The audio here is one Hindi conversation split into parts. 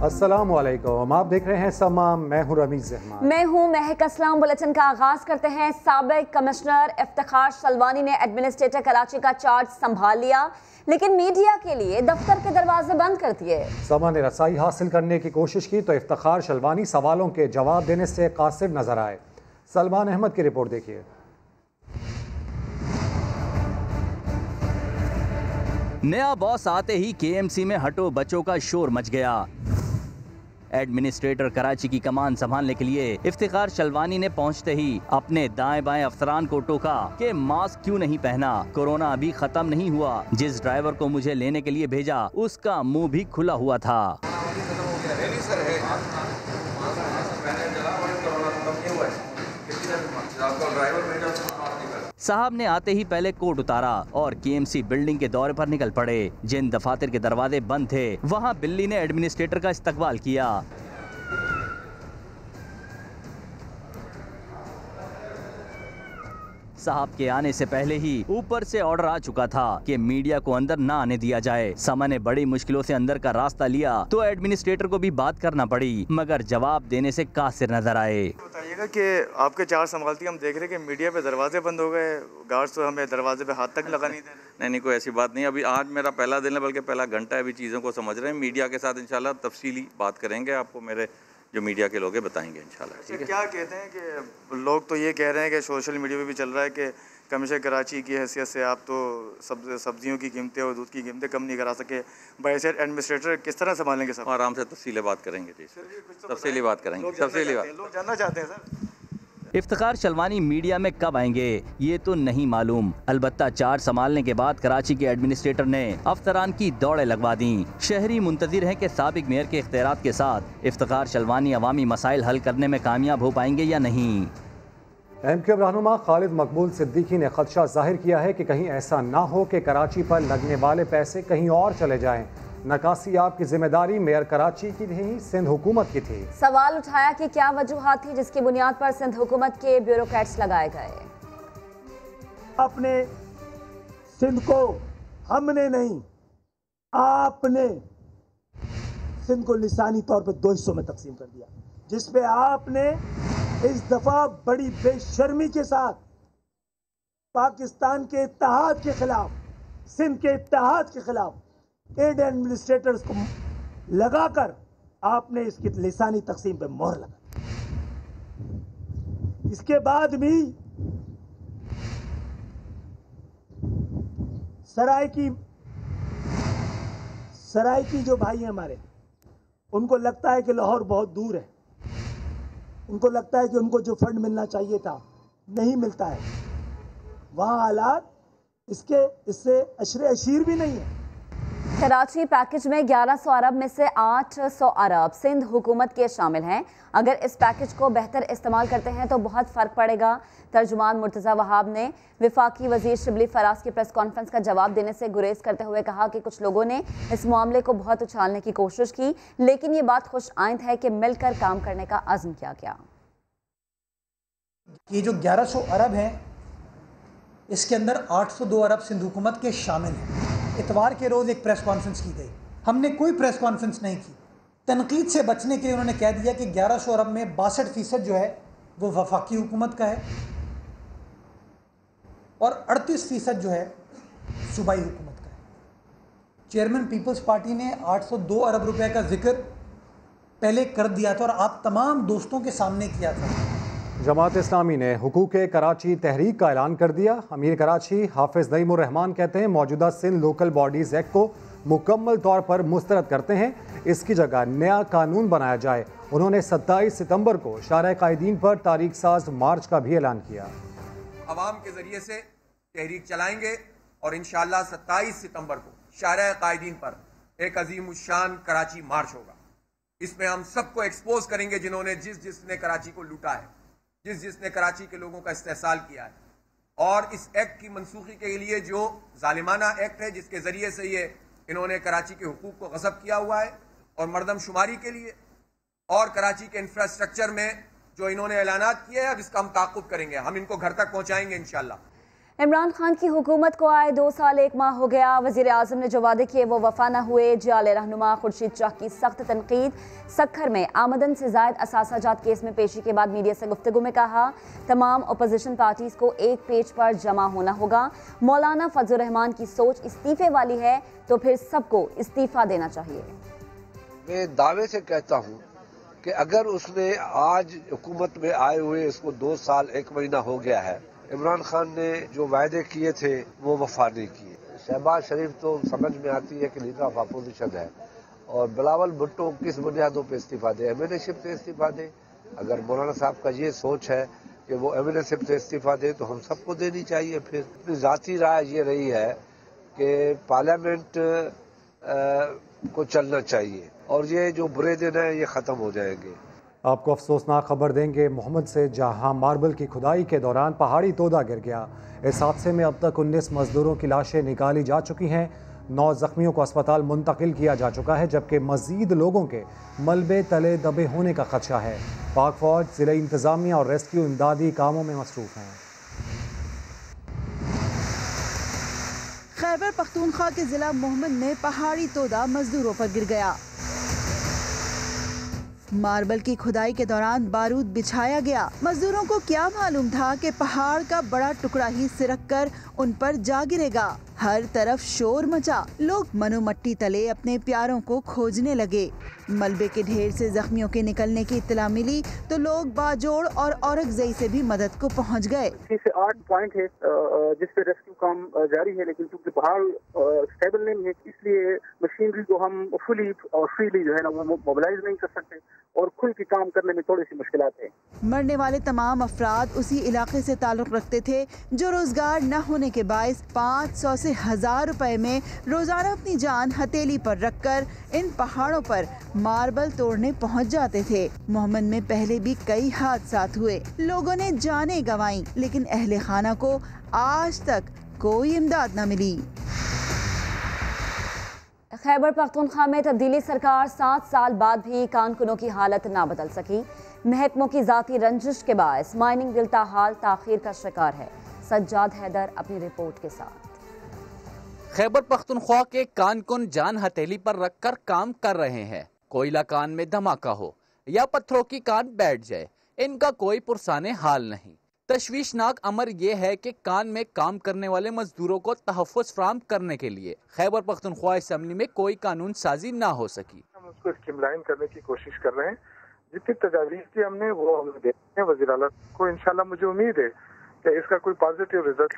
अस्सलामुअलैकुम, आप देख रहे हैं समा। मैं हूं रमीज रहमान। मैं हूं महक असलम। बुलेटिन का आगाज करते हैं। साबिक कमिश्नर इफ्तिखार शलवानी ने एडमिनिस्ट्रेटर कराची का चार्ज संभाल लिया, लेकिन मीडिया के लिए दफ्तर के दरवाजे बंद कर दिए। समा ने रसाई हासिल करने की कोशिश की तो इफ्तिखार शलवानी सवालों के जवाब देने से कासिर नजर आए। सलमान अहमद की रिपोर्ट देखिए। नया बॉस आते ही केएमसी में हटो बचो का शोर मच गया। एडमिनिस्ट्रेटर कराची की कमान संभालने के लिए इफ्तिखार शलवानी ने पहुंचते ही अपने दाएं बाएं अफसरान को टोका कि मास्क क्यों नहीं पहना, कोरोना अभी खत्म नहीं हुआ। जिस ड्राइवर को मुझे लेने के लिए भेजा उसका मुंह भी खुला हुआ था। साहब ने आते ही पहले कोट उतारा और केएमसी बिल्डिंग के दौरे पर निकल पड़े। जिन दफातर के दरवाजे बंद थे वहां बिल्ली ने एडमिनिस्ट्रेटर का इस्तकबाल किया। साहब के आने से पहले ही ऊपर से ऑर्डर आ चुका था कि मीडिया को अंदर ना आने दिया जाए। समा ने बड़ी मुश्किलों से अंदर का रास्ता लिया तो एडमिनिस्ट्रेटर को भी बात करना पड़ी, मगर जवाब देने से कासिर नजर आए। बताइएगा कि आपके चार्ज संभालती हम देख रहे हैं कि मीडिया पे दरवाजे बंद हो गए, गार्ड्स तो हमें दरवाजे पे हाथ तक लगा नहीं दे रहे। नहीं, कोई ऐसी बात नहीं। अभी आज मेरा पहला दिन है, बल्कि पहला घंटा है, अभी चीज़ों को समझ रहे हैं। मीडिया के साथ इंशाल्लाह तफसीली बात करेंगे, आपको मेरे जो मीडिया के लोग हैं बताएंगे इंशाल्लाह। ठीक है। क्या कहते हैं कि लोग तो ये कह रहे हैं कि सोशल मीडिया पे भी चल रहा है कि कमिश्नर कराची की हैसियत से आप तो सब्जियों की कीमतें और दूध की कीमतें कम नहीं करा सके। बाइस एडमिनिस्ट्रेटर किस तरह संभालेंगे सब? आराम से तफसीली बात करेंगे जी, तफसीली बात करेंगे, तफसीली बात। लोग जानना चाहते हैं सर इफ्तिखार शलवानी मीडिया में कब आएंगे ये तो नहीं मालूम। अलबत्ता चार्ज संभालने के बाद कराची के एडमिनिस्ट्रेटर ने अफसरान की दौड़े लगवा दी। शहरी मुंतजिर हैं कि साबिक मेयर के इख्तियारात के साथ इफ्तिखार शलवानी अवामी मसाइल हल करने में कामयाब हो पाएंगे या नहीं। एमक्यूएम रहनुमा खालिद मकबूल सिद्दीकी ने खदशा जाहिर किया है कि कहीं ऐसा ना हो कि कराची पर लगने वाले पैसे कहीं और चले जाएं। नकासी आपकी जिम्मेदारी मेयर कराची की नहीं, सिंध हुकूमत की थी। सवाल उठाया कि क्या वजूहात थी जिसकी बुनियाद पर सिंध हुकूमत के ब्यूरोक्रेट्स लगाए गए। आपने सिंध को, हमने नहीं, आपने सिंध को लिसानी तौर पे 2 हिस्सों में तकसीम कर दिया, जिसपे आपने इस दफा बड़ी बेशर्मी के साथ पाकिस्तान के इत्तेहाद के खिलाफ, सिंध के इत्तेहाद के खिलाफ एड एडमिनिस्ट्रेटर्स को लगाकर आपने इसकी लिसानी तकसीम पे मोहर लगा। इसके बाद भी सराय की जो भाई हैं हमारे, उनको लगता है कि लाहौर बहुत दूर है, उनको लगता है कि उनको जो फंड मिलना चाहिए था नहीं मिलता है। वहाँ हालात इससे अशरे अशीर भी नहीं है। कराची पैकेज में 1100 अरब में से 800 अरब सिंध हुकूमत के शामिल हैं। अगर इस पैकेज को बेहतर इस्तेमाल करते हैं तो बहुत फ़र्क पड़ेगा। तर्जुमान मुर्तज़ा वहाब ने वफाकी वज़ीर शिबली फराज की प्रेस कॉन्फ्रेंस का जवाब देने से गुरेज करते हुए कहा कि कुछ लोगों ने इस मामले को बहुत उछालने की कोशिश की, लेकिन ये बात खुश आइंद है कि मिलकर काम करने का अज़्म किया गया। ये जो 1100 अरब हैं, इसके अंदर 802 अरब सिंध हुकूमत के शामिल हैं। इतवार के रोज़ एक प्रेस कॉन्फ्रेंस की गई, हमने कोई प्रेस कॉन्फ्रेंस नहीं की। तनकीद से बचने के लिए उन्होंने कह दिया कि 1100 अरब में 62% जो है वो वफाकी हुकूमत का है और 38% जो है सूबाई हुकूमत का है। चेयरमैन पीपल्स पार्टी ने 802 अरब रुपए का जिक्र पहले कर दिया था और आप तमाम दोस्तों के सामने किया था। जमात इस्लामी ने हुकूक कराची तहरीक का ऐलान कर दिया। अमीर कराची हाफिज नईमुर रहमान कहते हैं मौजूदा सिंध लोकल बॉडीज़ एक्ट को मुकम्मल तौर पर मुस्तरद करते हैं, इसकी जगह नया कानून बनाया जाए। उन्होंने 27 सितंबर को शारा कायदीन पर तारीख साज मार्च का भी ऐलान किया। अवाम के जरिए से तहरीक चलाएंगे और इंशाअल्लाह 27 सितंबर को शारा कायदीन पर एक अजीम उशान कराची मार्च होगा। इसमें हम सबको एक्सपोज करेंगे जिन्होंने जिसने कराची को लूटा है, जिसने कराची के लोगों का इस्तेहसाल किया है, और इस एक्ट की मनसूखी के लिए जो जालिमाना एक्ट है जिसके जरिए से ये इन्होंने कराची के हुकूक को गज़ब किया हुआ है, और मरदमशुमारी के लिए और कराची के इंफ्रास्ट्रक्चर में जो इन्होंने ऐलानात किए हैं, अब इसका हम ताक़ुब करेंगे, हम इनको घर तक पहुंचाएंगे इंशाअल्लाह। इमरान खान की हुकूमत को आए 2 साल 1 माह हो गया। वज़ीर आज़म ने जो वादे किए वो वफा न हुए। जाले रहनुमा खुर्शीद शाह की सख्त तनकीद। सक्खर में आमदन से ज़ायद असासाजात केस में पेशी के बाद मीडिया से गुफ्तगू में कहा तमाम अपोजिशन पार्टीज़ को एक पेज पर जमा होना होगा। मौलाना फजल रहमान की सोच इस्तीफे वाली है तो फिर सबको इस्तीफा देना चाहिए। मैं दावे से कहता हूँ कि अगर उसने आज हुकूमत में आए हुए इसको 2 साल 1 महीना हो गया है, इमरान खान ने जो वायदे किए थे वो वफा नहीं किए। शहबाज शरीफ तो समझ में आती है कि लीडर ऑफ अपोजिशन है, और बिलावल भुट्टो किस बुनियादों पे इस्तीफा दे? एमएनएशिप से इस्तीफा दे। अगर मौलाना साहब का ये सोच है कि वो एमएनएशिप से इस्तीफा दे तो हम सबको देनी चाहिए। फिर अपनी ज़ाती राय ये रही है कि पार्लियामेंट को चलना चाहिए और ये जो बुरे दिन है ये ख़त्म हो जाएंगे। आपको अफसोसनाक खबर देंगे मोहम्मद से, जहां मार्बल की खुदाई के दौरान पहाड़ी तोदा गिर गया। इस हादसे में अब तक 19 मजदूरों की लाशें निकाली जा चुकी हैं। 9 जख्मियों को अस्पताल मुंतकिल किया जा चुका है, जबकि मजीद लोगों के मलबे तले दबे होने का खदशा है। पाक फौज, जिले इंतजामिया और रेस्क्यू इमदादी कामों में मसरूफ हैं। खैबर पख्तूनख्वा के जिला मोहम्मद में पहाड़ी तोदा मजदूरों पर गिर गया। मार्बल की खुदाई के दौरान बारूद बिछाया गया। मजदूरों को क्या मालूम था कि पहाड़ का बड़ा टुकड़ा ही सिरक कर उन पर जा गिरेगा। हर तरफ शोर मचा। लोग मनुमट्टी तले अपने प्यारों को खोजने लगे। मलबे के ढेर से जख्मियों के निकलने की इत्तला मिली तो लोग बाजोड़ और औरकजई से भी मदद को पहुंच गए। 6 से 8 पॉइंट है जिस पे रेस्क्यू काम जारी है, लेकिन क्योंकि पहाड़ स्टेबल नहीं है इसलिए मशीनरी को हम फुली और फ्रीली जो है ना वो मोबिलाइज नहीं कर सकते और खुल के काम करने में थोड़ी सी मुश्किलात है। मरने वाले तमाम अफराद उसी इलाके से ताल्लुक रखते थे जो रोजगार न होने के बायस 500 से 1000 रुपए में रोजाना अपनी जान हथेली पर रखकर इन पहाड़ों पर मार्बल तोड़ने पहुंच जाते थे। मोहम्मद में पहले भी कई हादसात हुए, लोगों ने जानें गंवाई, लेकिन अहले खाना को आज तक कोई इमदाद न मिली। खैबर पख्तूनख्वा में तब्दीली सरकार 7 साल बाद भी कारकुनों की हालत ना बदल सकी। महकमों की जाती रंजिश के बायस माइनिंग बिल ताहाल ताखीर का शिकार है। सज्जाद हैदर अपनी रिपोर्ट के साथ। खैबर पख्तूनख्वा के कारकुन जान हथेली पर रखकर काम कर रहे हैं। कोयला कान में धमाका हो या पत्थरों की कान बैठ जाए, इनका कोई पुरसाने हाल नहीं। तशवीशनाक अमर ये है कि कान में काम करने वाले मजदूरों को तहफ़्फ़ुज़ फराहम करने के लिए खैबर पख्तूनख्वा असम्बली में कोई कानून साजी ना हो सकी। हम उसको स्ट्रीमलाइन करने की कोशिश कर रहे हैं। जितनी तजावीज़ की हमने वो हमने दे दी है वज़ीर आला को। इंशाल्लाह मुझे उम्मीद है कि इसका कोई पॉजिटिव रिजल्ट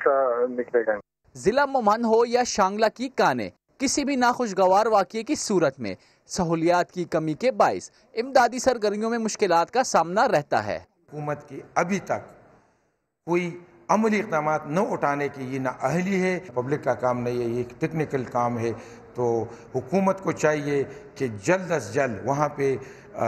निकलेगा। जिला मोमन हो या शांगला की काने, किसी भी नाखुशगवार वाक़ये की सूरत में सहूलियात की कमी के बायस इमदादी सरगर्मियों में मुश्किलात का सामना रहता है। हुकूमत की अभी तक कोई अमली इक़दाम न उठाने की ये ना अहली है। पब्लिक का काम नहीं है, ये एक टेक्निकल काम है। तो हुकूमत को चाहिए कि जल्द अज जल्द वहाँ पे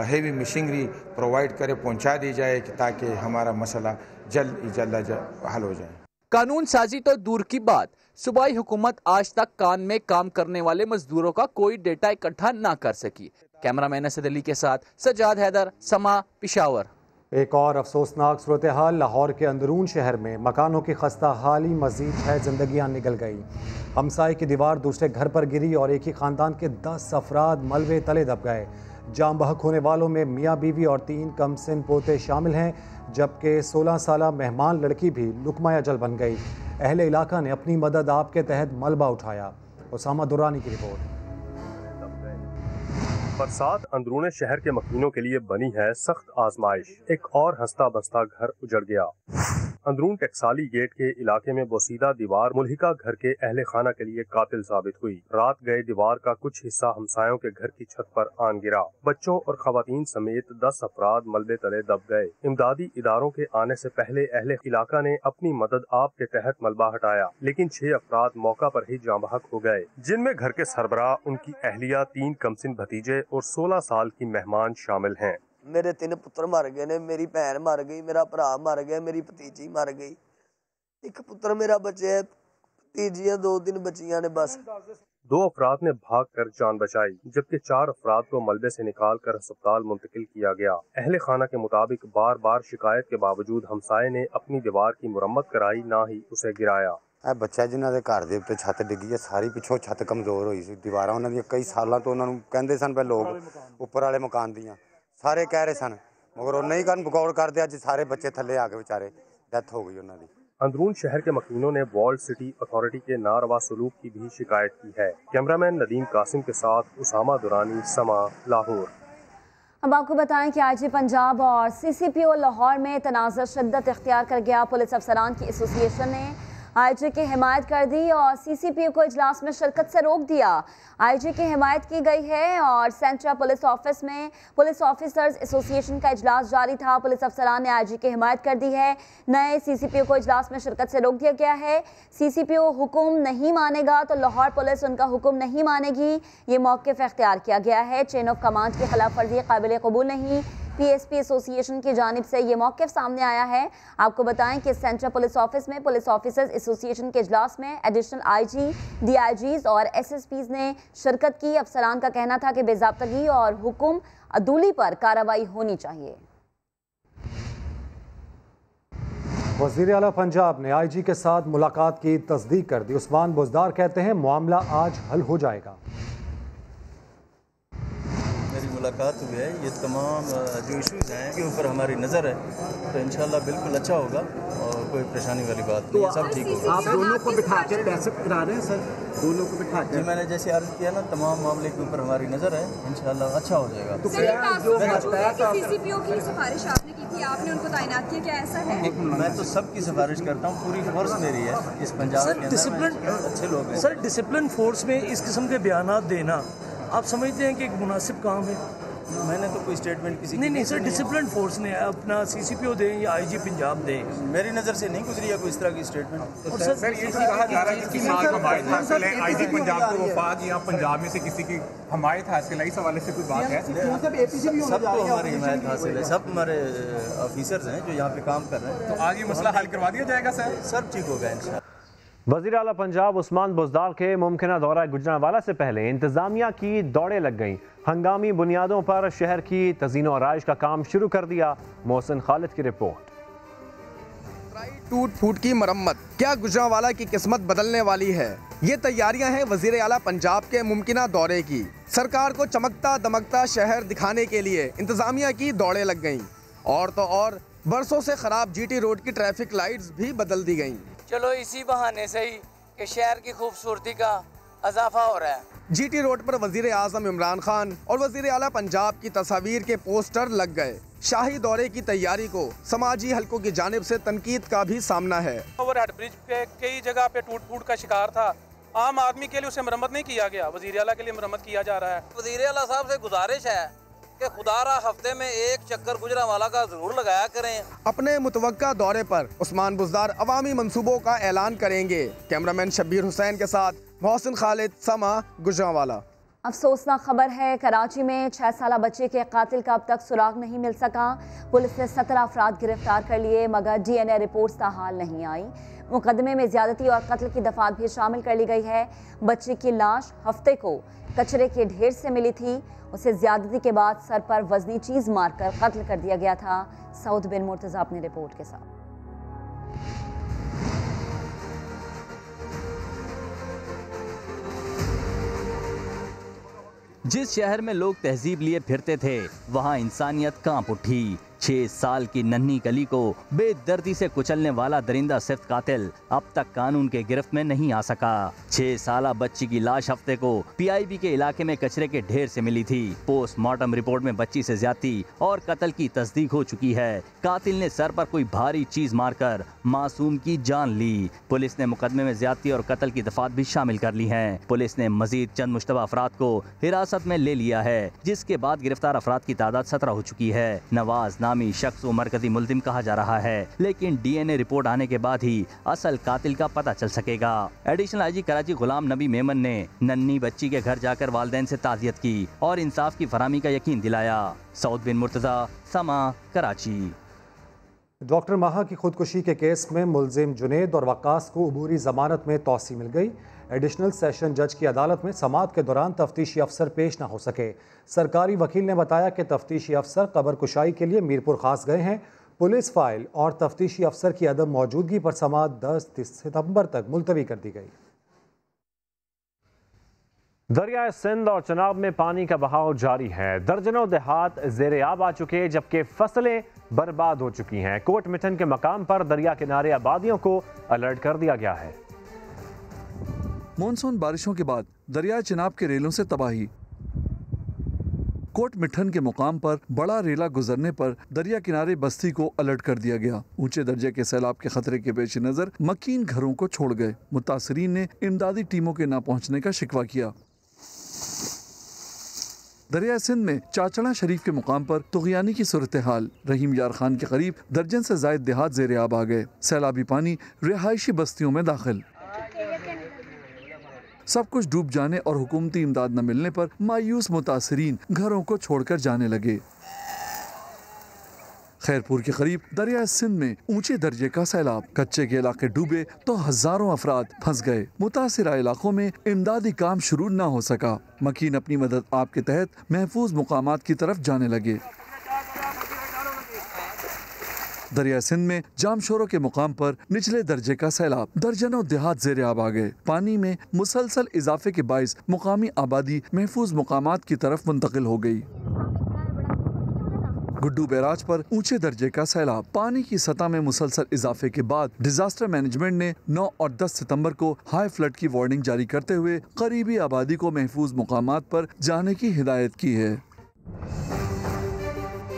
हेवी मशीनरी प्रोवाइड करे, पहुँचा दी जाए ताकि हमारा मसला जल्द हल हो जाए। कानून साजी तो दूर की बात, सूबाई हुकूमत आज तक कान में काम करने वाले मजदूरों का कोई डेटा इकट्ठा ना कर सकी। कैमरामैन असद अली के साथ सज्जाद हैदर, समा, पिशावर। एक और अफसोसनाक सूरत हाल लाहौर के अंदरून शहर में मकानों की खस्ता हाली मजीद है, जिंदगियां निकल गई। हमसाए की दीवार दूसरे घर पर गिरी और एक ही खानदान के 10 अफराद मलबे तले दब गए। जाम बहक होने वालों में मियाँ बीवी और 3 कमसिन पोते शामिल हैं, जबकि 16 साला मेहमान लड़की भी लुकमा अजल बन गई। अहले इलाका ने अपनी मदद आप के तहत मलबा उठाया। उसामा दुरानी की रिपोर्ट। बरसात अंदरूने शहर के मकीनों के लिए बनी है सख्त आजमाइश। एक और हंसता बसता घर उजड़ गया। अंदरून टकसाली गेट के इलाके में बोसीदा दीवार मुल्हिका घर के अहले खाना के लिए कातिल साबित हुई। रात गए दीवार का कुछ हिस्सा हमसायों के घर की छत पर आन गिरा। बच्चों और खवातीन समेत 10 अफराद मलबे तले दब गए। इमदादी इदारों के आने से पहले अहले इलाका ने अपनी मदद आप के तहत मलबा हटाया, लेकिन 6 अफराद मौका पर ही जाँ बहक हो गए, जिनमें घर के सरबराह, उनकी अहलिया, 3 कमसिन भतीजे और 16 साल की मेहमान शामिल हैं। मेरे 3 पुत्र मर गए ने, मेरी भैन मर गई, मेरा भरा मर गया, मेरी भतीजी मर गई, एक पुत्र मेरा बचे है, भतीजियां 2-3 बच्चियां ने बस। 2 अफराद ने भागकर जान बचाई, जबकि 4 अफराद को मलबे से निकालकर अस्पताल मुंतकिल किया गया। अहले खाना के मुताबिक बार बार शिकायत के बावजूद हमसाये ने अपनी दीवार की मुरम्मत कराई, ना ही उसे गिराया। बच्चा जिन्हों के घर के उत्ते छत डिगी है, सारी पिछों छत कमजोर हुई सी, दीवारां उन्हां दी कई सालों तो उन्होंने कहते सन पे लोग उपर वाले मकान दियां सारे कह रहे सन, मगर वो नहीं कर गौर करते। अज सारे बच्चे थले आके बेचारे डेथ हो गई उन्होंने। अंदरून शहर के मकीनों ने वॉल्ड सिटी अथॉरिटी के नारवा सलूक की भी शिकायत की है। कैमरामैन नदीम कासिम के साथ उसामा दुरानी, समा, लाहौर। अब आपको बताएं कि आईजी पंजाब और CCPO लाहौर में तनाज़ुर शिद्दत इख्तियार कर गया। पुलिस अफसरान की एसोसिएशन ने आईजी की हिमायत कर दी और CCPO को इजलास में शिरकत से रोक दिया। आईजी की हिमायत की गई है और सेंट्रल पुलिस ऑफिस में पुलिस ऑफिसर्स एसोसिएशन का इजलास जारी था। पुलिस अफसरान ने आईजी की हिमायत कर दी है। नए CCPO को इजलास में शिरकत से रोक दिया गया है। CCPO हुक्म नहीं मानेगा तो लाहौर पुलिस उनका हुक्म नहीं मानेगी, ये मौक़िफ़ इख्तियार किया गया है। चेन ऑफ कमांड की खिलाफ वर्जी काबिल कबूल नहीं। PSP एसोसिएशन की जानिब से ये मौक़िफ़ सामने आया है। आपको बताएं कि सेंट्रल पुलिस ऑफिस में पुलिस ऑफिसर्स एसोसिएशन के इजलास में एडिशनल IG, DIGs और SSPs ने शिरकत की। अफसरान का कहना था कि बेज़ाब्तगी और हुक्म अदूली पर कार्रवाई होनी चाहिए। वज़ीर आला पंजाब ने IG के साथ मुलाकात की तस्दीक कर दी। उस्मान बुज़दार कहते हैं मामला आज हल हो जाएगा। मुलाकात हुई है, ये तमाम जो इश्यूज़ हैं के ऊपर हमारी नज़र है, तो इंशाल्लाह बिल्कुल अच्छा होगा और कोई परेशानी वाली बात नहीं है, सब ठीक होगा। आप दोनों को बिठा के पैसे करा रहे हैं सर, दोनों को बिठा के? जी मैंने जैसे अर्ज़ किया ना, तमाम मामले के ऊपर हमारी नज़र है, इंशाल्लाह अच्छा हो जाएगा। तो CCPO की सिफारिश आपने की थी, आपने उनको तैनात किया, क्या ऐसा है? मैं तो सबकी सिफारिश करता हूँ, पूरी फोर्स मेरी है इस पंजाब के अंदर, अच्छे लोग हैं। सर डिसिप्लिन फोर्स में इस किस्म के बयान देना आप समझते हैं कि एक मुनासिब काम है? मैंने तो कोई स्टेटमेंट किसी नहीं सर, डिसिप्लिन फोर्स ने अपना CCPO दें या IG पंजाब दें, मेरी नज़र से नहीं गुजरी है कोई इस तरह की स्टेटमेंट। और सर ये कहा जा रहा है कि किसी का हमायत हासिल है, IG पंजाब को वफाक या पंजाब में से किसी की हमायत हासिल है, इस हवाले से कोई बात है? सबको हमारी हिमायत हासिल है, सब हमारे ऑफिसर्स हैं जो यहाँ पे काम कर रहे हैं। तो आज ये मसला हल करवा दिया जाएगा सर? सब ठीक होगा इंशाल्लाह। वज़ीर आला पंजाब उस्मान बुज़दार के मुमकिना दौरा गुजरांवाला से पहले इंतजामिया की दौड़ें लग गईं। हंगामी बुनियादों पर शहर की तज़ीनो आराइश का काम शुरू कर दिया। मोहसिन खालिद की रिपोर्ट। टूट फूट की मरम्मत, क्या गुजरांवाला की किस्मत बदलने वाली है? ये तैयारियां हैं वज़ीर आला पंजाब के मुमकिना दौरे की। सरकार को चमकता दमकता शहर दिखाने के लिए इंतजामिया की दौड़ें लग गईं। और तो और बरसों से खराब GT रोड की ट्रैफिक लाइट्स भी बदल दी गईं। चलो इसी बहाने से ही कि शहर की खूबसूरती का इजाफा हो रहा है। GT रोड पर वज़ीर आज़म इमरान खान और वज़ीर आला पंजाब की तस्वीर के पोस्टर लग गए। शाही दौरे की तैयारी को समाजी हलकों की जानिब से तनकीद का भी सामना है। ओवरहेड ब्रिज पे कई जगह पे टूट फूट का शिकार था, आम आदमी के लिए उसे मरम्मत नहीं किया गया, वज़ीर आला के लिए मरम्मत किया जा रहा है। वज़ीर आला साहब से गुजारिश है कि खुदारा हफ्ते में एक चक्कर गुजरांवाला का जरूर लगाया करें। अपने मुतवक्का दौरे पर उस्मान बुज़दार अवामी मंसूबों का ऐलान करेंगे। कैमरामैन शब्बीर हुसैन के साथ मोहसिन खालिद, समा, गुजरांवाला। अफसोसनाक खबर है, कराची में 6 साला बच्चे के कातिल का अब तक सुराग नहीं मिल सका। पुलिस ने 17 अफराद गिरफ्तार कर लिए, मगर DNA रिपोर्ट्स ताहाल नहीं आई। मुकदमे में ज्यादती और कत्ल की दफात भी शामिल कर ली गई है। बच्चे की लाश हफ्ते को कचरे के ढेर से मिली थी। उसे ज्यादती के बाद सर पर वजनी चीज मारकर कत्ल कर दिया गया था। सऊद बिन मुर्तजा अपनी रिपोर्ट के साथ। जिस शहर में लोग तहजीब लिए फिरते थे, वहाँ इंसानियत कांप उठी। 6 साल की नन्ही कली को बेदर्दी से कुचलने वाला दरिंदा सिफ्त कातिल अब तक कानून के गिरफ्त में नहीं आ सका। 6 साला बच्ची की लाश हफ्ते को PIB के इलाके में कचरे के ढेर से मिली थी। पोस्टमार्टम रिपोर्ट में बच्ची से ज्यादती और कत्ल की तस्दीक हो चुकी है। कातिल ने सर पर कोई भारी चीज मारकर मासूम की जान ली। पुलिस ने मुकदमे में ज्यादती और कत्ल की दफात भी शामिल कर ली है। पुलिस ने मजीद चंद मुश्तबा अफराद को हिरासत में ले लिया है, जिसके बाद गिरफ्तार अफराद की तादाद 17 हो चुकी है। नवाज नामी शख्स को मरकजी मुल्जिम कहा जा रहा है, लेकिन DNA रिपोर्ट आने के बाद ही असल कातिल का पता चल सकेगा। एडिशनल IG कराची गुलाम नबी मेमन ने नन्ही बच्ची के घर जाकर वालिदैन से ताज़ियत की और इंसाफ की फरामी का यकीन दिलाया। सऊद बिन मुर्तजा, समा, कराची। डॉक्टर माहा की खुदकुशी के केस में मुल्जिम जुनेद और वक्कास को अबूरी जमानत में तौसी मिल गई। एडिशनल सेशन जज की अदालत में समाअत के दौरान तफ्तीशी अफसर पेश न हो सके। सरकारी वकील ने बताया कि तफ्तीशी अफसर कब्र कुशाई के लिए मीरपुर खास गए हैं। पुलिस फाइल और तफ्तीशी अफसर की अदम मौजूदगी पर समाअत 10 सितंबर तक मुलतवी कर दी गई। दरियाए सिंध और चनाब में पानी का बहाव जारी है। दर्जनों देहात ज़ेरे आब आ चुके, जबकि फसलें बर्बाद हो चुकी हैं। कोट मिठन के मकाम पर दरिया किनारे आबादियों को अलर्ट कर दिया गया है। मॉनसून बारिशों के बाद दरिया चिनाब के रेलों से तबाही। कोट मिठन के मुकाम पर बड़ा रेला गुजरने पर दरिया किनारे बस्ती को अलर्ट कर दिया गया। ऊंचे दर्जे के सैलाब के खतरे के पेश नजर मकीन घरों को छोड़ गए। मुतासरीन ने इमदादी टीमों के न पहुंचने का शिकवा किया। दरिया सिंध में चाचड़ा शरीफ के मुकाम पर तुग़यानी की सूरत हाल। रहीम यार खान के करीब दर्जन से जायद देहात ज़ेरे आब आ गए। सैलाबी पानी रिहायशी बस्तियों में दाखिल। सब कुछ डूब जाने और हुकूमती इमदाद न मिलने पर मायूस मुतासरीन घरों को छोड़कर जाने लगे। खैरपुर के करीब दरिया सिंध में ऊंचे दर्जे का सैलाब। कच्चे के इलाके डूबे तो हजारों अफराद फंस गए। मुतासिरा इलाकों में इमदादी काम शुरू न हो सका। मकीन अपनी मदद आपके तहत महफूज मुकामात की तरफ जाने लगे। दरिया सिंध में जामशोरों के मुकाम पर निचले दर्जे का सैलाब। दर्जनों देहात ज़ेरे आब आ गए। पानी में मुसलसल इजाफे के बाइस मुकामी आबादी महफूज मुकामात की तरफ मुंतकिल हो गई। गुड्डू बैराज पर ऊंचे दर्जे का सैलाब। पानी की सतह में मुसलसल इजाफे के बाद डिजास्टर मैनेजमेंट ने 9 और 10 सितंबर को हाई फ्लड की वार्निंग जारी करते हुए करीबी आबादी को महफूज मुकामात पर जाने की हिदायत की है।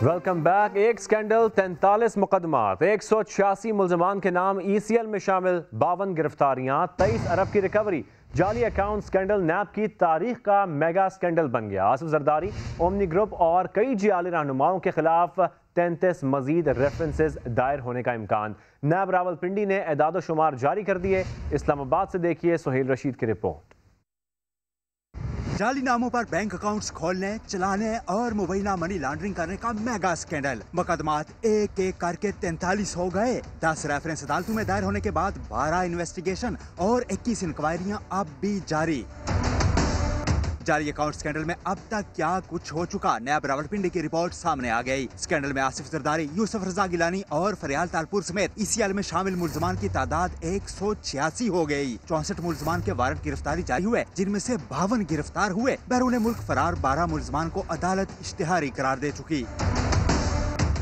Welcome back. एक स्कैंडल, 43 मुकदमात, 186 मुल्जमान के नाम, ECL में शामिल 52 गिरफ्तारियां, 23 अरब की रिकवरी। जाली अकाउंट स्कैंडल नैब की तारीख का मेगा स्कैंडल बन गया। आसिफ जरदारी, ओमनी ग्रुप और कई जियाली रहनुमाओं के खिलाफ 33 मजीद रेफरेंसेस दायर होने का इम्कान। नैब रावलपिंडी ने एदाद शुमार जारी कर दिए। इस्लामाबाद से देखिए सुहेल रशीद की रिपोर्ट। जाली नामों पर बैंक अकाउंट्स खोलने, चलाने और मुबैना मनी लॉन्ड्रिंग करने का मेगा स्कैंडल। मुकदमात एक एक करके 43 हो गए। 10 रेफरेंस अदालतों में दायर होने के बाद 12 इन्वेस्टिगेशन और 21 इंक्वायरियां अब भी जारी। जाली अकाउंट स्कैंडल में अब तक क्या कुछ हो चुका, नैब रावलपिंडी की रिपोर्ट सामने आ गई। स्कैंडल में आसिफ जरदारी, यूसुफ रजा गिलानी और फरियाल तालपुर समेत ECL में शामिल मुल्जमान की तादाद 186 हो गई। 64 मुल्जमान के वारंट गिरफ्तारी जारी हुए, जिनमें से 52 गिरफ्तार हुए। बैरून मुल्क फरार 12 मुल्जमान को अदालत इश्तिहारी करार दे चुकी।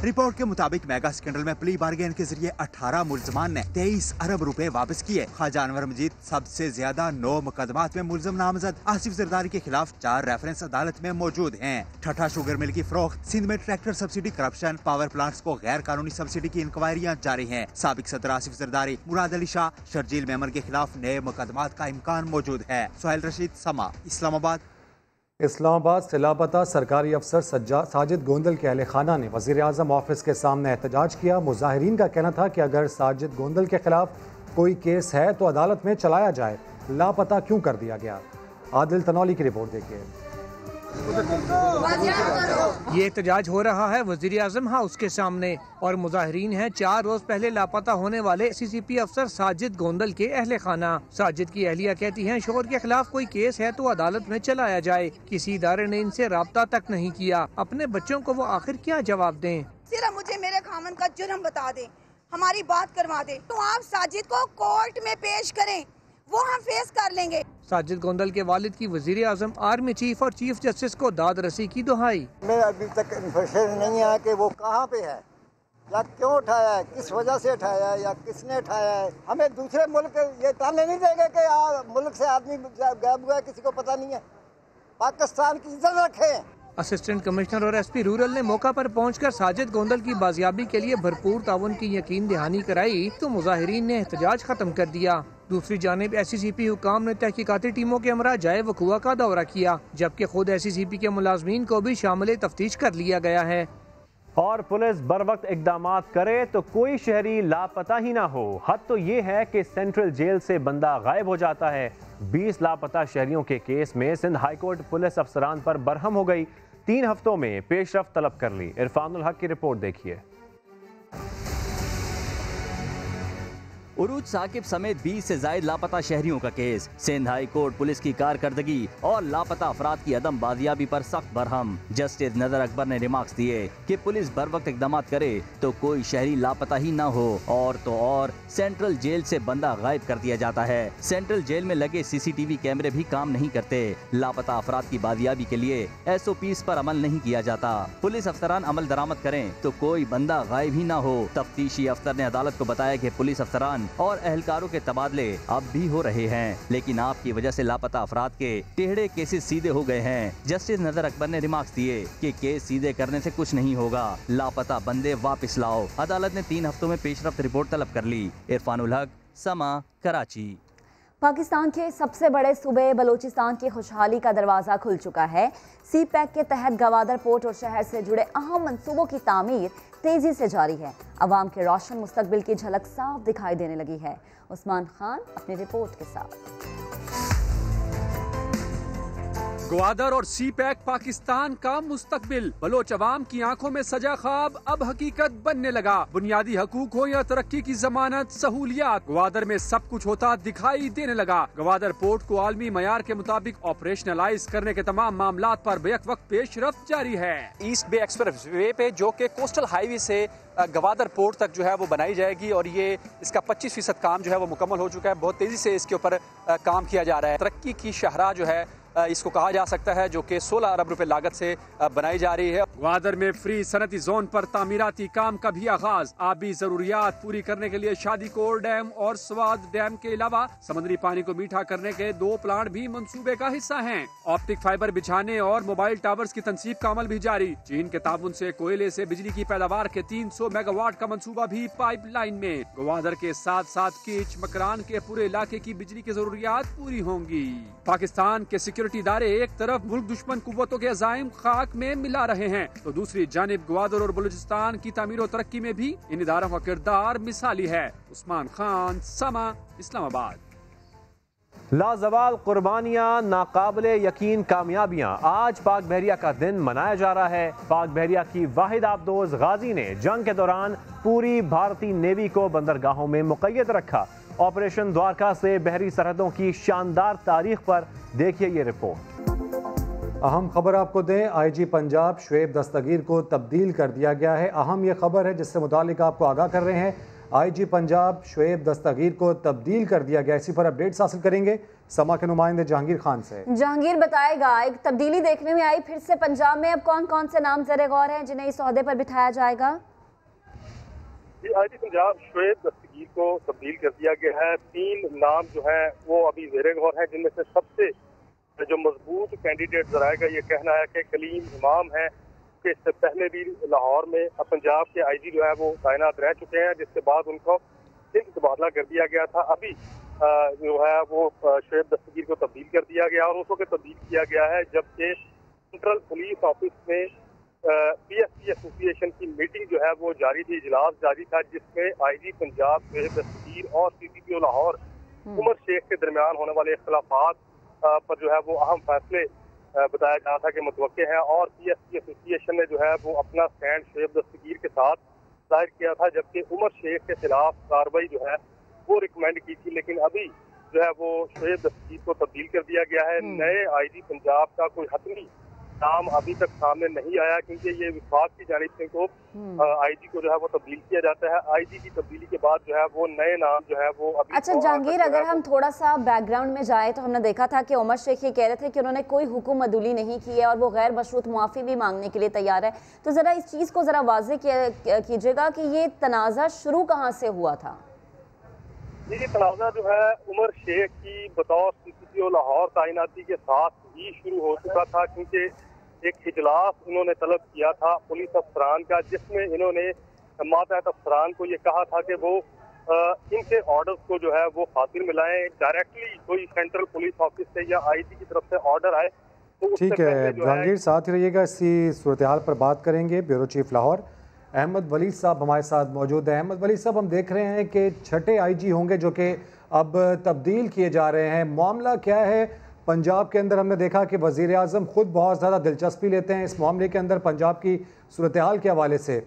रिपोर्ट के मुताबिक मेगा स्कैंडल में प्ली बार्गेन के जरिए 18 मुल्जमान ने 23 अरब रुपए वापस किए। ख्वाजा अनवर मजीद सबसे ज्यादा 9 मुकदमात में मुल्जम नामजद। आसिफ जरदारी के खिलाफ 4 रेफरेंस अदालत में मौजूद हैं। ठठा शुगर मिल की फरोख्त, सिंध में tractor subsidy corruption, power plants को गैर कानूनी सब्सिडी की इंक्वायरियां जारी हैं। साबिक सदर आसिफ जरदारी, मुराद अली शाह, शर्जील मेमन के खिलाफ नए मुकदमात का इम्कान मौजूद है। सुहेल रशीद, समा, इस्लामाबाद। इस्लामाबाद से लापता सरकारी अफसर साजिद गोंदल के अहले खाना ने वज़ीर आज़म ऑफिस के सामने एहतजाज किया। मुजाहिरीन का कहना था कि अगर साजिद गोंदल के खिलाफ कोई केस है तो अदालत में चलाया जाए, लापता क्यों कर दिया गया। आदिल तनौली की रिपोर्ट देखिए। ये एहतजाज हो रहा है वज़ीर आज़म हाउस के सामने और मुजाहिरीन हैं 4 रोज पहले लापता होने वाले CCP अफसर साजिद गोंदल के अहले खाना। साजिद की अहलिया कहती हैं शोहर के खिलाफ कोई केस है तो अदालत में चलाया जाए। किसी इदारे ने इनसे राब्ता तक नहीं किया। अपने बच्चों को वो आखिर क्या जवाब दें। सिर्फ मुझे मेरे खामन का जुर्म बता दे, हमारी बात करवा दे, तो आप साजिद को कोर्ट में पेश करें, वो हम फेस कर लेंगे। साजिद गोंदल के वालिद की वज़ीर आज़म, आर्मी चीफ और चीफ जस्टिस को दाद रसी की दुहाई। मैं अभी तक इन्फॉर्मेशन नहीं है कि वो कहाँ पे है या क्यों उठाया है, किस वजह से उठाया है या किसने उठाया है। हमें दूसरे मुल्क ये ताने नहीं देंगे कि मुल्क से आदमी गायब हुआ है, किसी को पता नहीं है। पाकिस्तान की इज्जत रखें। असिस्टेंट कमिश्नर और SP रूरल ने मौका पर पहुंचकर साजिद गोंदल की बाजियाबी के लिए भरपूर ताउन की यकीन दहानी कराई तो मुजाहिरीन ने एहतजाज खत्म कर दिया। दूसरी जानिब SCCP हुकाम ने तहकीकाती टीमों के हमरा जाए वकुआ का दौरा किया, जबकि खुद SCCP के मुलाजमीन को भी शामिल तफ्तीश कर लिया गया है। और पुलिस बर वक्त इकदाम करे तो कोई शहरी लापता ही ना हो। हद तो ये है कि सेंट्रल जेल से बंदा गायब हो जाता है। 20 लापता शहरियों के केस में सिंध हाईकोर्ट पुलिस अफसरान पर बरहम हो गई। 3 हफ्तों में पेशरफ्त तलब कर ली। इरफानुल हक की रिपोर्ट देखिए। उरूज साकिब समेत 20 से ज्यादा लापता शहरियों का केस। सिंध हाई कोर्ट पुलिस की कारकर्दगी और लापता अफराद की अदम बाजियाबी पर सख्त बरहम। जस्टिस नजर अकबर ने रिमार्क्स दिए कि पुलिस बर वक्त इकदाम करे तो कोई शहरी लापता ही न हो, और तो और सेंट्रल जेल से बंदा गायब कर दिया जाता है। सेंट्रल जेल में लगे CCTV कैमरे भी काम नहीं करते। लापता अफराद की बाजियाबी के लिए SOPs पर अमल नहीं किया जाता। पुलिस अफसरान अमल दरामद करें तो कोई बंदा गायब ही न हो। तफ्तीशी अफसर ने अदालत को बताया कि पुलिस अफसरान और एहलकारों के तबादले अब भी हो रहे हैं, लेकिन आपकी वजह से लापता अफराद के टेढ़े केसेस सीधे हो गए हैं। जस्टिस नजर अकबर ने रिमार्क्स दिए कि केस सीधे करने से कुछ नहीं होगा, लापता बंदे वापस लाओ। अदालत ने 3 हफ्तों में पेशरफ्त रिपोर्ट तलब कर ली। इरफानुल हक, समा, कराची। पाकिस्तान के सबसे बड़े सूबे बलूचिस्तान की खुशहाली का दरवाज़ा खुल चुका है। CPEC के तहत गवादर पोर्ट और शहर से जुड़े अहम मंसूबों की तामीर तेज़ी से जारी है। अवाम के रोशन मुस्तकबिल की झलक साफ दिखाई देने लगी है। उस्मान खान अपनी रिपोर्ट के साथ। ग्वादर और CPEC पाकिस्तान का मुस्तकबिल। बलोच अवाम की आंखों में सजा ख्वाब अब हकीकत बनने लगा। बुनियादी हकूक हो या तरक्की की जमानत, सहूलियात, ग्वादर में सब कुछ होता दिखाई देने लगा। ग्वादर पोर्ट को आलमी मयार के मुताबिक ऑपरेशनलाइज करने के तमाम मामलात पर बेक वक्त पेशरफ्त जारी है। ईस्ट बे एक्सप्रेस वे पे जो के कोस्टल हाईवे से गवादर पोर्ट तक जो है वो बनाई जाएगी और ये इसका 25% काम जो है वो मुकम्मल हो चुका है। बहुत तेजी से इसके ऊपर काम किया जा रहा है। तरक्की की शाहराह जो है इसको कहा जा सकता है, जो कि 16 अरब रुपए लागत से बनाई जा रही है। ग्वादर में फ्री सनती जोन पर तामीराती काम का भी आगाज। आबी जरूरियात पूरी करने के लिए शादीकोर डैम और स्वाद डैम के अलावा समुद्री पानी को मीठा करने के 2 प्लांट भी मंसूबे का हिस्सा हैं। ऑप्टिक फाइबर बिछाने और मोबाइल टावर्स की तनसीब का अमल भी जारी। चीन के ताउन से कोयले से बिजली की पैदावार के 300 मेगावाट का मंसूबा भी पाइपलाइन में। ग्वादर के साथ साथ कीच मकरान के पूरे इलाके की बिजली की जरूरियात पूरी होंगी। पाकिस्तान के सिक्योरिटी इदारे एक तरफ मुल्क दुश्मन कुव्वतों के अज़ाइम खाक में मिला रहे हैं, तो दूसरी जानिब ग्वादर और बलूचिस्तान की तामीर और तरक्की में भी इन इदारों का किरदार मिसाली है। उस्मान खान, समा, इस्लामाबाद। लाजवाल कुर्बानियां, नाकाबिले यकीन कामयाबियां। आज पाक बहरिया का दिन मनाया जा रहा है। पाक बहरिया की वाहिद आबदोज गाजी ने जंग के दौरान पूरी भारतीय नेवी को बंदरगाहों में मुक़य्यद रखा। ऑपरेशन द्वारका से बहरी सरहदों की शानदार तारीख पर देखिए ये रिपोर्ट। अहम खबर आपको दें, IG पंजाब शुएब दस्तगीर को तब्दील कर दिया गया है। अहम ये खबर है जिससे मुतालिक आपको आगाह कर रहे हैं। IG पंजाब शुएब दस्तगीर को तब्दील कर दिया गया। इसी पर अपडेट्स हासिल करेंगे समा के नुमाइंदे जहांगीर खान से। जहांगीर बताएगा, एक तब्दीली देखने में आई फिर से पंजाब में। अब कौन कौन से नाम ज़ेरे गौर हैं जिन्हें इस ओहदे पर बिठाया जाएगा? IG पंजाब शुएब दस्तगीर को तब्दील कर दिया गया है। 3 नाम जो है वो अभी ज़ेरे गौर है, जिनमें से सबसे जो मजबूत कैंडिडेट जराए का ये कहना है कि कलीम इमाम है, कि इससे पहले भी लाहौर में पंजाब के IG जो है वो तैनात रह चुके हैं, जिसके बाद उनको सिंध तबादला कर दिया गया था। अभी जो है वो शुएब दस्तगीर को तब्दील कर दिया गया और उसको तब्दील किया गया है जबकि सेंट्रल पुलिस ऑफिस में PSP एसोसिएशन की मीटिंग जो है वो जारी थी, इजलास जारी था, जिसमें IG पंजाब शुएब दस्तगीर और CCPO लाहौर उमर शेख के दरमियान होने वाले इख्तलाफात पर जो है वो अहम फैसले बताया जा रहा था कि मुतवक्के हैं। और PSP एसोसिएशन ने जो है वो अपना स्टैंड शुएब दस्तगीर के साथ जाहिर किया था, जबकि उमर शेख के खिलाफ कार्रवाई जो है वो रिकमेंड की थी। लेकिन अभी जो है वो शुएब दस्तगीर को तब्दील कर दिया गया है। नए IG पंजाब का कोई हतमी नाम अभी तक सामने नहीं आया, क्योंकि ये विभाग की जानिब से को IG को जो है वो तब्दील किया जाता है। IG की तब्दीली के बाद जो है वो नए नाम जो है वो अभी। अच्छा जहांगीर, अगर हम थोड़ा सा बैकग्राउंड में जाए तो हमने देखा था कि उमर शेख ये कह रहे थे कि उन्होंने कोई हुक्म अदुली नहीं की है और वो गैर मशरूत मुआफ़ी भी मांगने के लिए तैयार है। तो ज़रा इस चीज़ को ज़रा वाज़ेह कीजिएगा कि ये तनाज़ा शुरू कहाँ से हुआ था? ये तनाज़ा जो है उमर शेख की बतौर CCPO लाहौर तैनाती के साथ ही शुरू हो चुका था, क्योंकि एक इजलास इन्होंने तलब किया था पुलिस अफसरान का, जिसमें इन्होंने मातहत अफसरान को ये कहा था कि वो इनके ऑर्डर्स को जो है वो खातिर मिलाएं। डायरेक्टली कोई सेंट्रल पुलिस ऑफिस से या IG की तरफ से ऑर्डर आए तो ठीक है। जहांगीर साथ ही रहिएगा, इसी सूरत हाल पर बात करेंगे। ब्यूरो चीफ लाहौर अहमद वलीद साहब हमारे साथ मौजूद हैं। अहमद वलीद साहब, हम देख रहे हैं कि 6ठे IG होंगे जो कि अब तब्दील किए जा रहे हैं। मामला क्या है पंजाब के अंदर? हमने देखा कि वज़ीर आज़म खुद बहुत ज़्यादा दिलचस्पी लेते हैं इस मामले के अंदर पंजाब की सूरत हाल के हवाले से।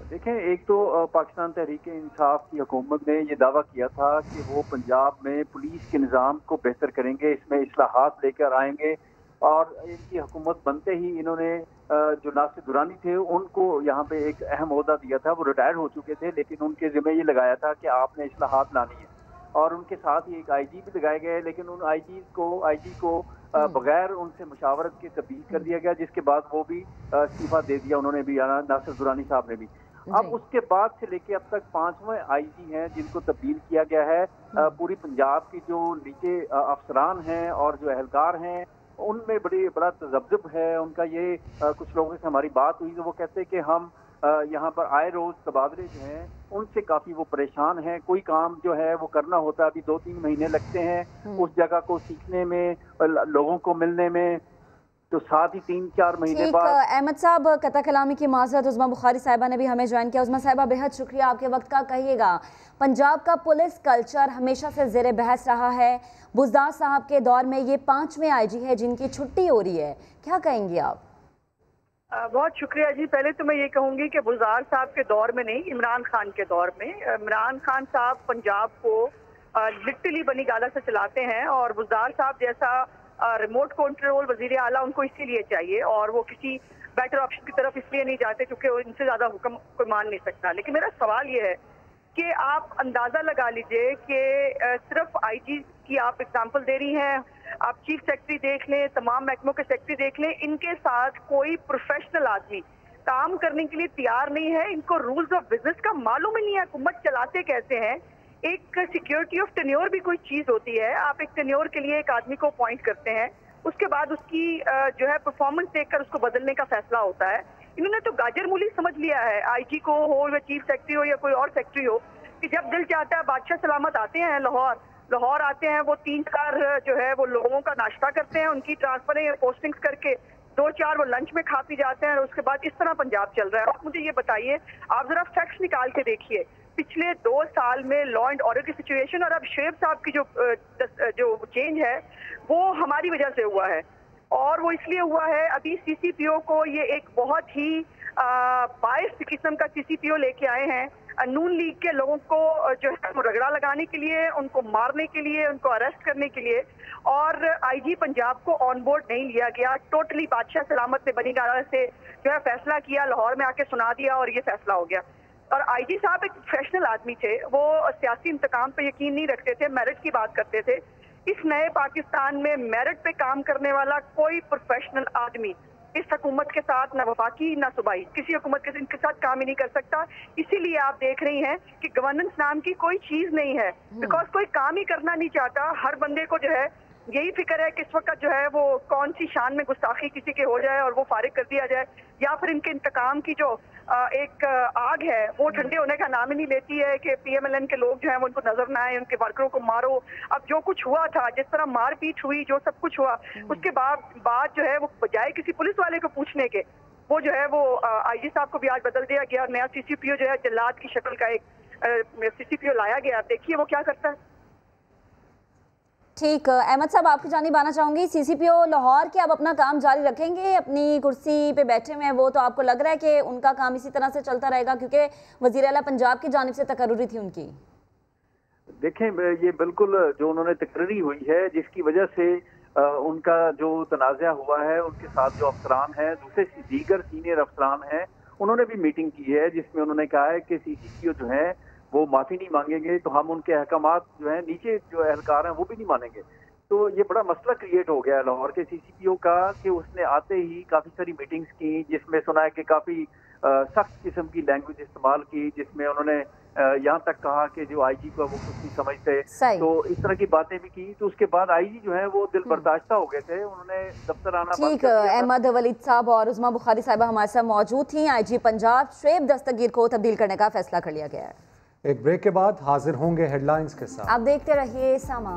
देखें, एक तो पाकिस्तान तहरीक इंसाफ की हुकूमत ने ये दावा किया था कि वो पंजाब में पुलिस के निज़ाम को बेहतर करेंगे, इसमें इस्लाहात लेकर आएंगे, और इनकी हुकूमत बनते ही इन्होंने जो नासिर दुरानी थे उनको यहाँ पे एक अहम ओहदा दिया था। वो रिटायर हो चुके थे, लेकिन उनके ज़िम्मे ये लगाया था कि आपने इस्लाहात लानी है, और उनके साथ ही एक आईजी भी लगाए गए, लेकिन उन आईजी को बगैर उनसे मुशावरत के तब्दील कर दिया गया, जिसके बाद वो भी इस्तीफा दे दिया उन्होंने भी, नासिर दुरानी साहब ने भी। अब उसके बाद से लेके अब तक 5वें आईजी हैं जिनको तब्दील किया गया है। पूरी पंजाब की जो नीचे अफसरान हैं और जो अहलकार हैं उनमें बड़ा तजब्जुब है उनका। ये कुछ लोगों से हमारी बात हुई तो वो कहते हैं कि हम यहाँ पर आए रोज तबादले जो हैं उनसे काफ़ी वो परेशान हैं। कोई काम जो है वो करना होता है, अभी 2-3 महीने लगते हैं उस जगह को सीखने में, लोगों को मिलने में, तो साथ ही 3-4 महीने बाद। अहमद साहब, कता कलामी की माजरत, उज़मा बुखारी साहिबा ने भी हमें ज्वाइन किया। उज़मा साहिबा, बेहद शुक्रिया आपके वक्त का। कहिएगा, पंजाब का पुलिस कल्चर हमेशा से ज़ेरे बहस रहा है। बुज़दार साहब के दौर में ये 5वें आईजी है जिनकी छुट्टी हो रही है, क्या कहेंगी आप? बहुत शुक्रिया जी। पहले तो मैं ये कहूँगी कि बुज़दार साहब के दौर में नहीं, इमरान खान के दौर में। इमरान खान साहब पंजाब को लिटरली बनी गाला से चलाते हैं, और बुज़दार साहब जैसा रिमोट कंट्रोल वजीर आला उनको इसीलिए चाहिए, और वो किसी बेटर ऑप्शन की तरफ इसलिए नहीं जाते क्योंकि इनसे ज़्यादा हुक्म कोई मान नहीं सकता। लेकिन मेरा सवाल ये है कि आप अंदाज़ा लगा लीजिए कि सिर्फ आईजी की आप एग्जांपल दे रही हैं, आप चीफ सेक्रेटरी देख लें, तमाम महकमों के सेक्रेटरी देख लें, इनके साथ कोई प्रोफेशनल आदमी काम करने के लिए तैयार नहीं है। इनको रूल्स ऑफ बिजनेस का मालूम ही नहीं है, हुकूमत चलाते कैसे हैं। एक सिक्योरिटी ऑफ टेन्योर भी कोई चीज़ होती है। आप एक टेन्योर के लिए एक आदमी को अपॉइंट करते हैं, उसके बाद उसकी जो है परफॉर्मेंस देखकर उसको बदलने का फैसला होता है। इन्होंने तो गाजर मूली समझ लिया है, आईजी को हो या चीफ सेक्रेटरी हो या कोई और सेक्रेटरी हो, कि जब दिल चाहता है बादशाह सलामत आते हैं लाहौर आते हैं, वो 3-4 जो है वो लोगों का नाश्ता करते हैं, उनकी ट्रांसफर या पोस्टिंग्स करके 2-4 वो लंच में खा पी जाते हैं, और उसके बाद इस तरह पंजाब चल रहा है। आप मुझे ये बताइए, आप जरा फैक्ट्स निकाल के देखिए, पिछले 2 साल में लॉ एंड ऑर्डर की सिचुएशन, और अब शुएब साहब की जो चेंज है वो हमारी वजह से हुआ है, और वो इसलिए हुआ है, अभी सीसीपीओ को ये एक बहुत ही बायस्ड किस्म का सीसीपीओ लेके आए हैं, नून लीग के लोगों को जो है रगड़ा लगाने के लिए, उनको मारने के लिए, उनको अरेस्ट करने के लिए, और आईजी पंजाब को ऑन बोर्ड नहीं लिया गया। टोटली बादशाह सलामत ने बनी गाला से जो है फैसला किया, लाहौर में आके सुना दिया और ये फैसला हो गया। और आईजी साहब एक प्रोफेशनल आदमी थे, वो सियासी इंतकाम पे यकीन नहीं रखते थे, मेरिट की बात करते थे। इस नए पाकिस्तान में मेरिट पे काम करने वाला कोई प्रोफेशनल आदमी इस हुकूमत के साथ, न वफाकी न सूबाई, किसी हुकूमत के इनके साथ काम ही नहीं कर सकता। इसीलिए आप देख रही हैं कि गवर्नेंस नाम की कोई चीज नहीं है, बिकॉज कोई काम ही करना नहीं चाहता। हर बंदे को जो है यही फिक्र है कि इस वक्त जो है वो कौन सी शान में गुस्ताखी किसी के हो जाए और वो फारिग कर दिया जाए, या फिर इनके इंतकाम की जो एक आग है वो ठंडे होने का नाम ही नहीं लेती है कि पीएमएलएन के लोग जो हैं वो उनको नजर ना आए, उनके वर्करों को मारो। अब जो कुछ हुआ था, जिस तरह मारपीट हुई, जो सब कुछ हुआ, उसके बाद जो है वो बजाय किसी पुलिस वाले को पूछने के, वो जो है वो आईजी साहब को भी आज बदल दिया गया, नया सीसीपीओ जो है जल्लाद की शक्ल का एक सीसीपीओ लाया गया। देखिए वो क्या करता है। ठीक, अहमद साहब आपकी जानिब आना चाहूँगी। सीसीपीओ लाहौर के अब अपना काम जारी रखेंगे, अपनी कुर्सी पे बैठे हुए हैं वो, तो आपको लग रहा है कि उनका काम इसी तरह से चलता रहेगा, क्योंकि वज़ीर आला पंजाब की जानिब से तकर्रुरी थी उनकी? देखें, ये बिल्कुल जो उन्होंने तकर्री हुई है, जिसकी वजह से उनका जो तनाज़ा हुआ है, उनके साथ जो अफसरान हैं, दूसरे दीगर सीनियर अफसरान हैं, उन्होंने भी मीटिंग की है जिसमें उन्होंने कहा है कि सीसीपीओ जो है वो माफ़ी नहीं मांगेंगे तो हम उनके अहकामात जो है नीचे जो एहलकार हैं वो भी नहीं मानेंगे। तो ये बड़ा मसला क्रिएट हो गया है लाहौर के सीसीपीओ का, कि उसने आते ही काफ़ी सारी मीटिंग्स की, जिसमें सुना है कि काफ़ी सख्त किस्म की लैंग्वेज इस्तेमाल की, जिसमें उन्होंने यहाँ तक कहा कि जो आईजी को वो कुछ नहीं समझते, तो इस तरह की बातें भी की। तो उसके बाद आईजी जो है वो दिल बर्दाश्ता हो गए थे, उन्होंने दफ्तर आना। ठीक, अहमद वलीद साहब और उज़मा बुखारी साहिबा हमारे साथ मौजूद थी। आईजी पंजाब शुएब दस्तगीर को तब्दील करने का फैसला कर लिया गया है। एक ब्रेक के बाद हाजिर होंगे हेडलाइंस के साथ। आप देखते रहिए सामा।